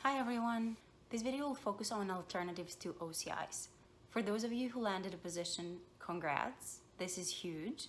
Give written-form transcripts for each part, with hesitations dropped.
Hi everyone! This video will focus on alternatives to OCIs. For those of you who landed a position, congrats, this is huge.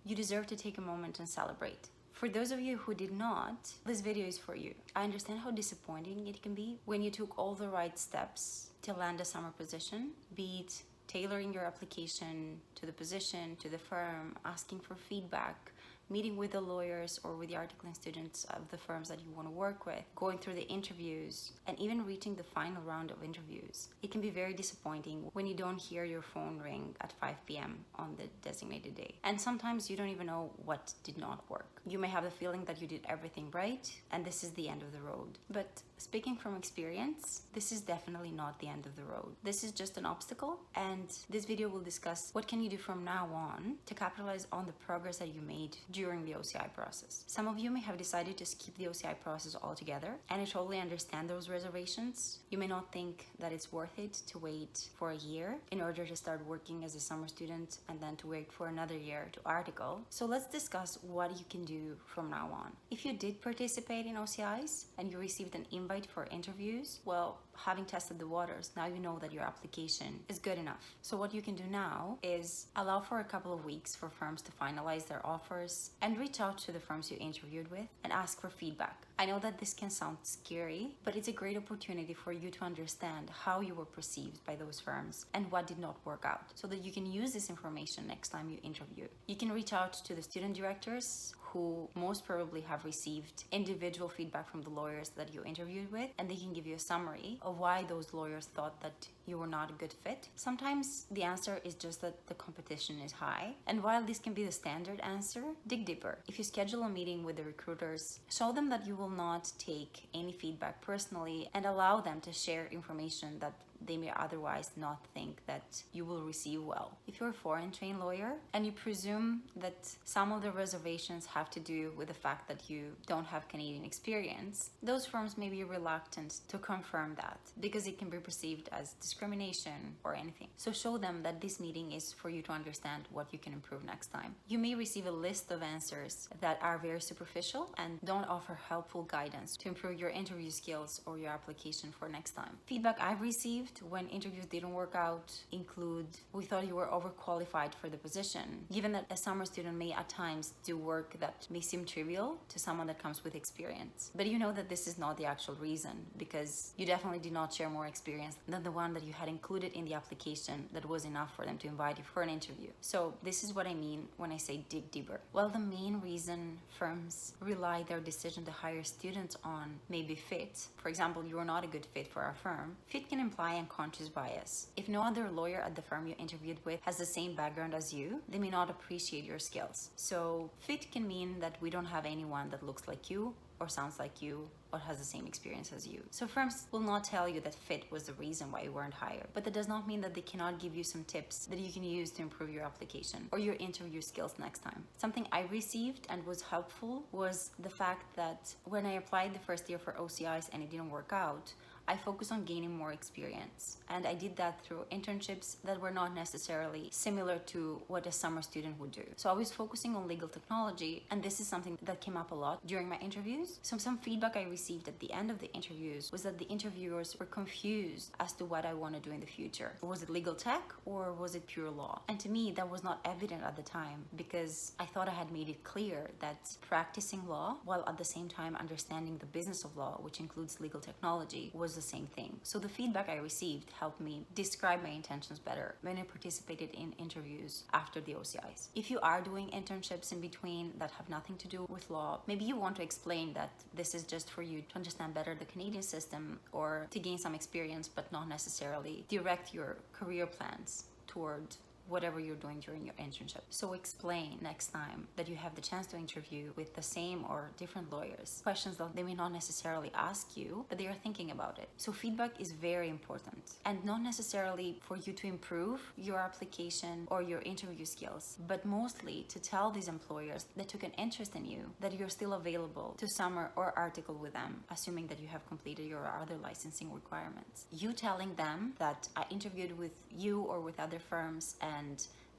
You deserve to take a moment and celebrate. For those of you who did not, this video is for you. I understand how disappointing it can be when you took all the right steps to land a summer position, be it tailoring your application to the position, to the firm, asking for feedback, meeting with the lawyers or with the articling students of the firms that you want to work with, going through the interviews, and even reaching the final round of interviews. It can be very disappointing when you don't hear your phone ring at 5 p.m. on the designated day. And sometimes you don't even know what did not work. You may have the feeling that you did everything right, and this is the end of the road. But speaking from experience, this is definitely not the end of the road. This is just an obstacle, and this video will discuss what can you do from now on to capitalize on the progress that you made during the OCI process. Some of you may have decided to skip the OCI process altogether, and I totally understand those reservations. You may not think that it's worth it to wait for a year in order to start working as a summer student and then to wait for another year to article. So let's discuss what you can do from now on. If you did participate in OCIs and you received an invite for interviews, well, having tested the waters, now you know that your application is good enough. So what you can do now is allow for a couple of weeks for firms to finalize their offers and reach out to the firms you interviewed with and ask for feedback. I know that this can sound scary, but it's a great opportunity for you to understand how you were perceived by those firms and what did not work out, so that you can use this information next time you interview. You can reach out to the student directors who most probably have received individual feedback from the lawyers that you interviewed with, and they can give you a summary of why those lawyers thought that you were not a good fit. Sometimes the answer is just that the competition is high, and while this can be the standard answer, dig deeper. If you schedule a meeting with the recruiters, show them that you will not take any feedback personally and allow them to share information that they may otherwise not think that you will receive well. If you're a foreign trained lawyer and you presume that some of the reservations have to do with the fact that you don't have Canadian experience, those firms may be reluctant to confirm that because it can be perceived as discrimination or anything. So show them that this meeting is for you to understand what you can improve next time. You may receive a list of answers that are very superficial and don't offer helpful guidance to improve your interview skills or your application for next time. Feedback I've received when interviews didn't work out include, we thought you were overqualified for the position, given that a summer student may at times do work that may seem trivial to someone that comes with experience. But you know that this is not the actual reason, because you definitely did not share more experience than the one that you had included in the application that was enough for them to invite you for an interview. So this is what I mean when I say dig deeper. Well, the main reason firms rely their decision to hire students on may be fit. For example, you are not a good fit for our firm. Fit can imply unconscious bias. If no other lawyer at the firm you interviewed with has the same background as you, they may not appreciate your skills. So fit can mean that we don't have anyone that looks like you or sounds like you or has the same experience as you. So firms will not tell you that fit was the reason why you weren't hired, but that does not mean that they cannot give you some tips that you can use to improve your application or your interview skills next time. Something I received and was helpful was the fact that when I applied the first year for OCIs and it didn't work out, I focused on gaining more experience, and I did that through internships that were not necessarily similar to what a summer student would do. So I was focusing on legal technology, and this is something that came up a lot during my interviews. So some feedback I received at the end of the interviews was that the interviewers were confused as to what I want to do in the future. Was it legal tech or was it pure law? And to me, that was not evident at the time, because I thought I had made it clear that practicing law while at the same time understanding the business of law, which includes legal technology, was the same thing. So the feedback I received helped me describe my intentions better when I participated in interviews after the OCIs. If you are doing internships in between that have nothing to do with law, maybe you want to explain that this is just for you to understand better the Canadian system or to gain some experience, but not necessarily direct your career plans toward whatever you're doing during your internship. So explain next time that you have the chance to interview with the same or different lawyers questions that they may not necessarily ask you, but they are thinking about it. So feedback is very important, and not necessarily for you to improve your application or your interview skills, but mostly to tell these employers that took an interest in you that you're still available to summer or article with them, assuming that you have completed your other licensing requirements. You telling them that I interviewed with you or with other firms and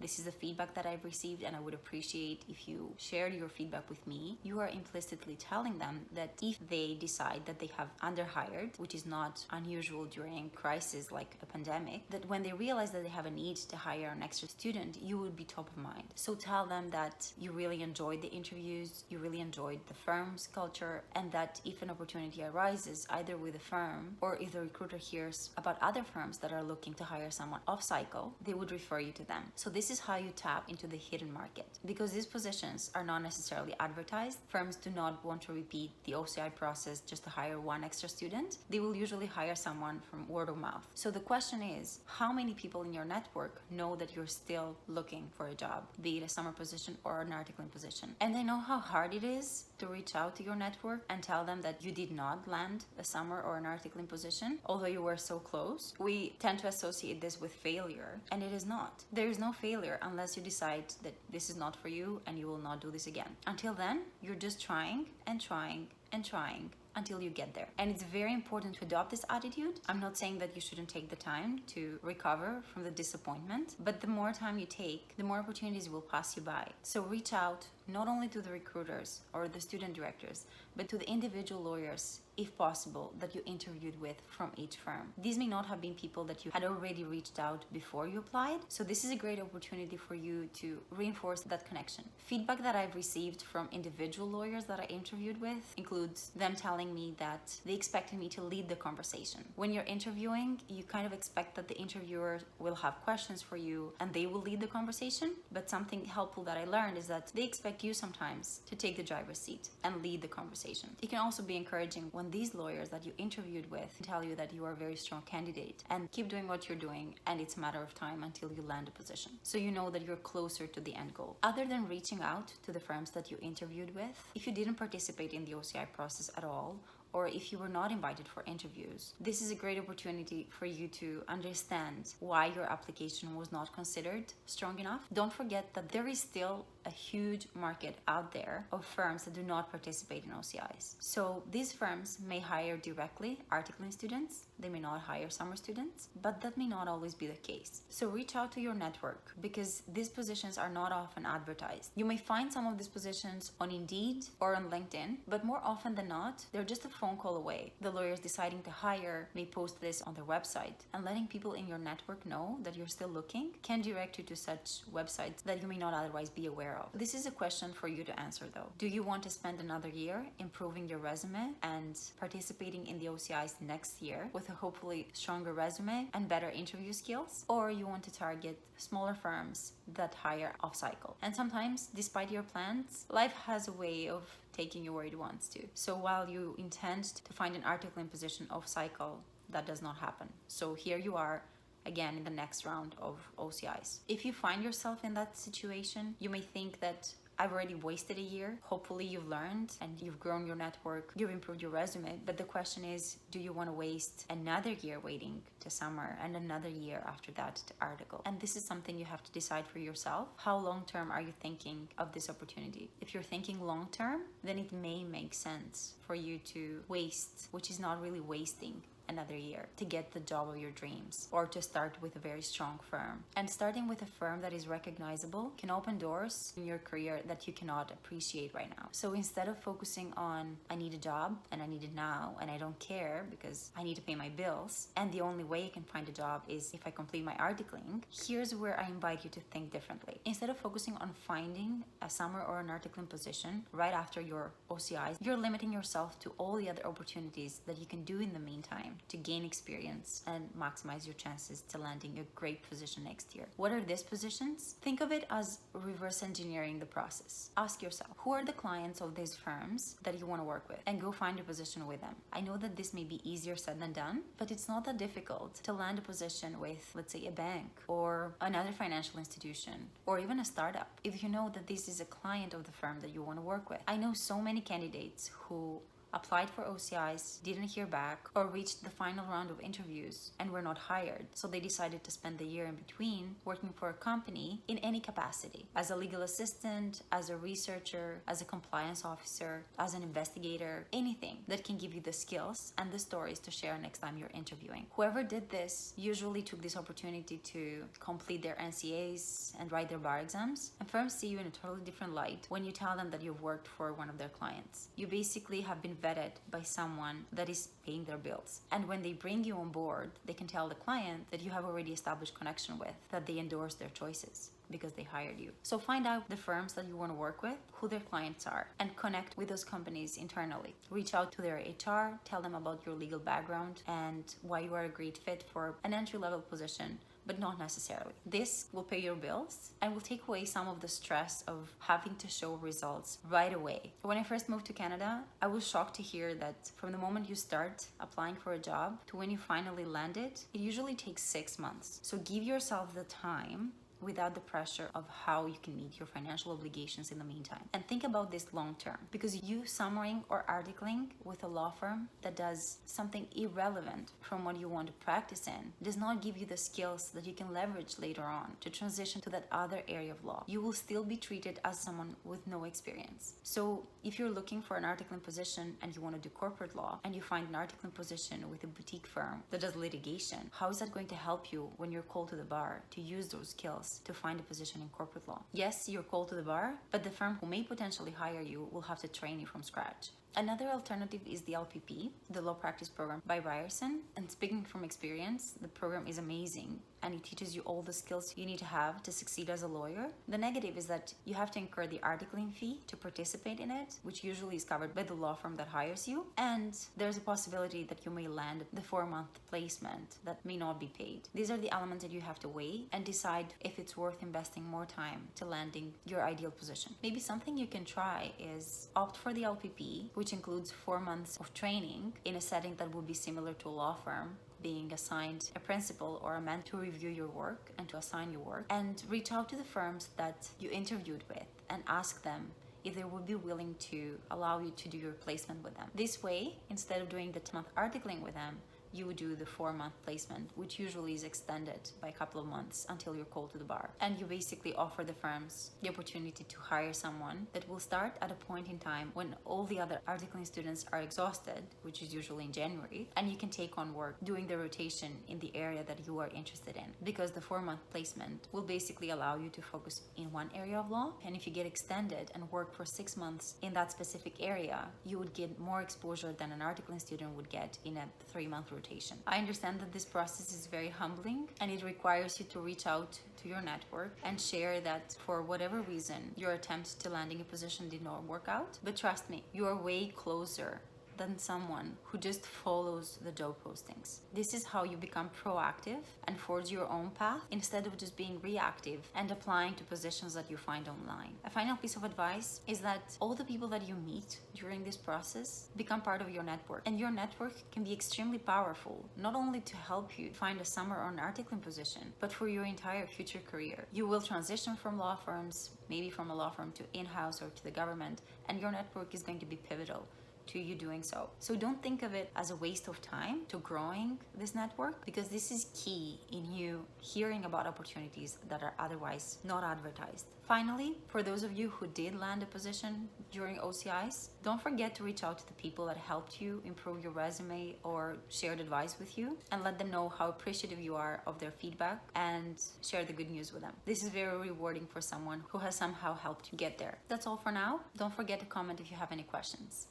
this is the feedback that I've received and I would appreciate if you shared your feedback with me, you are implicitly telling them that if they decide that they have underhired, which is not unusual during crises like a pandemic, that when they realize that they have a need to hire an extra student, you would be top of mind. So tell them that you really enjoyed the interviews, you really enjoyed the firm's culture, and that if an opportunity arises either with a firm or if the recruiter hears about other firms that are looking to hire someone off cycle, they would refer you to them. So this is how you tap into the hidden market. Because these positions are not necessarily advertised, firms do not want to repeat the OCI process just to hire one extra student. They will usually hire someone from word of mouth. So the question is, how many people in your network know that you're still looking for a job, be it a summer position or an articling position? And I know how hard it is to reach out to your network and tell them that you did not land a summer or an articling position, although you were so close. We tend to associate this with failure, and it is not. There is no failure unless you decide that this is not for you and you will not do this again. Until then, you're just trying and trying and trying until you get there. And it's very important to adopt this attitude. I'm not saying that you shouldn't take the time to recover from the disappointment, but the more time you take, the more opportunities will pass you by. So reach out not only to the recruiters or the student directors, but to the individual lawyers, if possible, that you interviewed with from each firm. These may not have been people that you had already reached out before you applied, so this is a great opportunity for you to reinforce that connection. Feedback that I've received from individual lawyers that I interviewed with includes them telling me that they expected me to lead the conversation. When you're interviewing, you kind of expect that the interviewer will have questions for you and they will lead the conversation, but something helpful that I learned is that they expect you sometimes to take the driver's seat and lead the conversation. It can also be encouraging when these lawyers that you interviewed with tell you that you are a very strong candidate and keep doing what you're doing, and it's a matter of time until you land a position. So you know that you're closer to the end goal. Other than reaching out to the firms that you interviewed with, if you didn't participate in the OCI process at all, or if you were not invited for interviews, this is a great opportunity for you to understand why your application was not considered strong enough. Don't forget that there is still a huge market out there of firms that do not participate in OCIs. So these firms may hire directly articling students, they may not hire summer students, but that may not always be the case. So reach out to your network because these positions are not often advertised. You may find some of these positions on Indeed or on LinkedIn, but more often than not, they're just a phone call away. The lawyers deciding to hire may post this on their website, and letting people in your network know that you're still looking can direct you to such websites that you may not otherwise be aware of. This is a question for you to answer though. Do you want to spend another year improving your resume and participating in the OCIs next year with a hopefully stronger resume and better interview skills? Or you want to target smaller firms that hire off cycle? And sometimes, despite your plans, life has a way of taking you where it wants to. So while you intend to find an articling position off cycle, that does not happen. So here you are again in the next round of OCIs. If you find yourself in that situation, you may think that I've already wasted a year. Hopefully you've learned and you've grown your network, you've improved your resume. But the question is, do you want to waste another year waiting to summer and another year after that to article? And this is something you have to decide for yourself. How long-term are you thinking of this opportunity? If you're thinking long-term, then it may make sense for you to waste, which is not really wasting, another year to get the job of your dreams, or to start with a very strong firm. And starting with a firm that is recognizable can open doors in your career that you cannot appreciate right now. So instead of focusing on I need a job and I need it now and I don't care because I need to pay my bills and the only way I can find a job is if I complete my articling, here's where I invite you to think differently. Instead of focusing on finding a summer or an articling position right after your OCIs, you're limiting yourself to all the other opportunities that you can do in the meantime to gain experience and maximize your chances to landing a great position next year. What are these positions? Think of it as reverse engineering the process. Ask yourself, who are the clients of these firms that you want to work with, and go find a position with them. I know that this may be easier said than done, but it's not that difficult to land a position with, let's say, a bank or another financial institution or even a startup if you know that this is a client of the firm that you want to work with. I know so many candidates who applied for OCIs, didn't hear back, or reached the final round of interviews and were not hired. So they decided to spend the year in between working for a company in any capacity, as a legal assistant, as a researcher, as a compliance officer, as an investigator, anything that can give you the skills and the stories to share next time you're interviewing. Whoever did this usually took this opportunity to complete their NCAs and write their bar exams, and firms see you in a totally different light when you tell them that you've worked for one of their clients. You basically have been vetted by someone that is paying their bills, and when they bring you on board, they can tell the client that you have already established connection with, that they endorse their choices because they hired you. So find out the firms that you want to work with, who their clients are, and connect with those companies internally. Reach out to their HR, tell them about your legal background and why you are a great fit for an entry-level position, but not necessarily. This will pay your bills and will take away some of the stress of having to show results right away. When I first moved to Canada, I was shocked to hear that from the moment you start applying for a job to when you finally land it, it usually takes 6 months. So give yourself the time without the pressure of how you can meet your financial obligations in the meantime. And think about this long term, because you summaring or articling with a law firm that does something irrelevant from what you want to practice in does not give you the skills that you can leverage later on to transition to that other area of law. You will still be treated as someone with no experience. So if you're looking for an articling position and you want to do corporate law and you find an articling position with a boutique firm that does litigation, how is that going to help you when you're called to the bar to use those skills to find a position in corporate law? Yes, you're called to the bar, but the firm who may potentially hire you will have to train you from scratch. Another alternative is the LPP, the Law Practice Program by Ryerson. And speaking from experience, the program is amazing and it teaches you all the skills you need to have to succeed as a lawyer. The negative is that you have to incur the articling fee to participate in it, which usually is covered by the law firm that hires you. And there's a possibility that you may land the 4-month placement that may not be paid. These are the elements that you have to weigh and decide if it's worth investing more time to landing your ideal position. Maybe something you can try is opt for the LPP, which includes 4 months of training in a setting that would be similar to a law firm, being assigned a principal or a mentor to review your work and to assign your work, and reach out to the firms that you interviewed with and ask them if they would be willing to allow you to do your placement with them. This way, instead of doing the 10-month articling with them, you would do the 4-month placement, which usually is extended by a couple of months until you're called to the bar. And you basically offer the firms the opportunity to hire someone that will start at a point in time when all the other articling students are exhausted, which is usually in January, and you can take on work doing the rotation in the area that you are interested in, because the 4-month placement will basically allow you to focus in one area of law. And if you get extended and work for 6 months in that specific area, you would get more exposure than an articling student would get in a 3-month rotation. I understand that this process is very humbling and it requires you to reach out to your network and share that for whatever reason your attempt to landing a position did not work out. But trust me, you are way closer than someone who just follows the job postings. This is how you become proactive and forge your own path instead of just being reactive and applying to positions that you find online. A final piece of advice is that all the people that you meet during this process become part of your network, and your network can be extremely powerful, not only to help you find a summer or an articling position, but for your entire future career. You will transition from law firms, maybe from a law firm to in-house or to the government, and your network is going to be pivotal to you doing so. So don't think of it as a waste of time to growing this network, because this is key in you hearing about opportunities that are otherwise not advertised. Finally, for those of you who did land a position during OCIs, don't forget to reach out to the people that helped you improve your resume or shared advice with you, and let them know how appreciative you are of their feedback and share the good news with them. This is very rewarding for someone who has somehow helped you get there. That's all for now. Don't forget to comment if you have any questions.